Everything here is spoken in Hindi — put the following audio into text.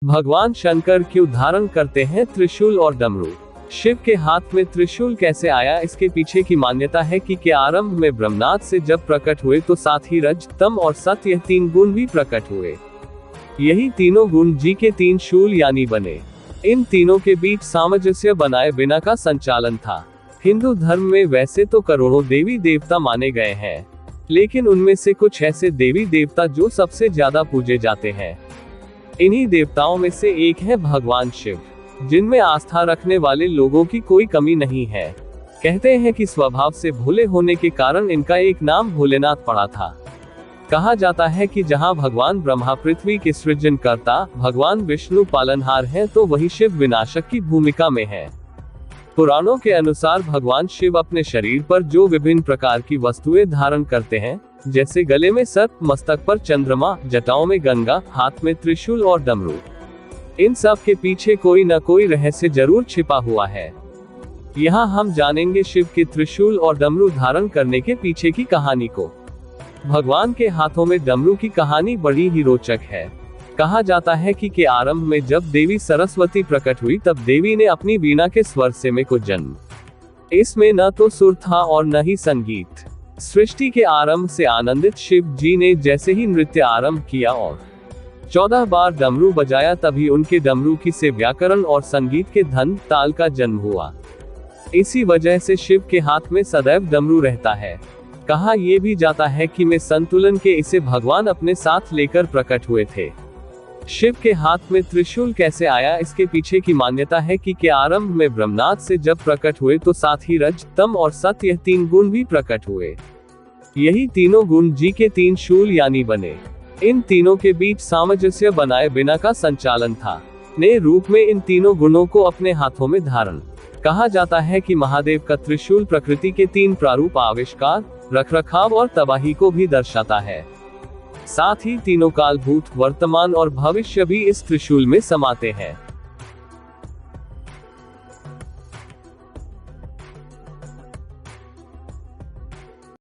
भगवान शंकर क्यों धारण करते हैं त्रिशूल और डमरू? शिव के हाथ में त्रिशूल कैसे आया, इसके पीछे की मान्यता है कि आरंभ में ब्रह्मनाथ से जब प्रकट हुए तो साथ ही रज, तम और सत्य, यह 3 गुण भी प्रकट हुए। यही तीनों गुण जी के 3 शूल यानी बने। इन तीनों के बीच सामंजस्य बनाए बिना का संचालन था। हिंदू धर्म में वैसे तो करोड़ों देवी देवता माने गए हैं, लेकिन उनमें से कुछ ऐसे देवी देवता जो सबसे ज्यादा पूजे जाते हैं। इन्हीं देवताओं में से एक है भगवान शिव, जिनमें आस्था रखने वाले लोगों की कोई कमी नहीं है। कहते हैं कि स्वभाव से भोले होने के कारण इनका एक नाम भोलेनाथ पड़ा था। कहा जाता है कि जहां भगवान ब्रह्मा पृथ्वी के सृजनकर्ता, भगवान विष्णु पालनहार हैं, तो वही शिव विनाशक की भूमिका में है। पुराणों के अनुसार भगवान शिव अपने शरीर पर जो विभिन्न प्रकार की वस्तुएं धारण करते हैं, जैसे गले में सर्प, मस्तक पर चंद्रमा, जटाओं में गंगा, हाथ में त्रिशूल और डमरू, इन सब के पीछे कोई न कोई रहस्य जरूर छिपा हुआ है। यहाँ हम जानेंगे शिव के त्रिशूल और डमरू धारण करने के पीछे की कहानी को। भगवान के हाथों में डमरू की कहानी बड़ी ही रोचक है। कहा जाता है कि आरंभ में जब देवी सरस्वती प्रकट हुई तब देवी ने अपनी वीणा के स्वर से में को जन्म। इसमें न तो सुर था और न ही संगीत। सृष्टि के आरंभ से आनंदित शिव जी ने जैसे ही नृत्य आरंभ किया और 14 बार डमरू बजाया, तभी उनके डमरू की से व्याकरण और संगीत के धन, ताल का जन्म हुआ। इसी वजह से शिव के हाथ में सदैव डमरू रहता है। कहा यह भी जाता है कि में संतुलन के इसे भगवान अपने साथ लेकर प्रकट हुए थे। शिव के हाथ में त्रिशूल कैसे आया, इसके पीछे की मान्यता है कि आरंभ में ब्रह्मनाथ से जब प्रकट हुए तो साथ ही रज, तम और सत्य, यह 3 गुण भी प्रकट हुए। यही तीनों गुण जी के 3 शूल यानी बने। इन तीनों के बीच सामंजस्य बनाए बिना का संचालन था। ने रूप में इन तीनों गुणों को अपने हाथों में धारण। कहा जाता है कि महादेव का त्रिशूल प्रकृति के 3 प्रारूप, आविष्कार, रखरखाव और तबाही को भी दर्शाता है। साथ ही तीनों काल, भूत, वर्तमान और भविष्य भी इस त्रिशूल में समाते हैं।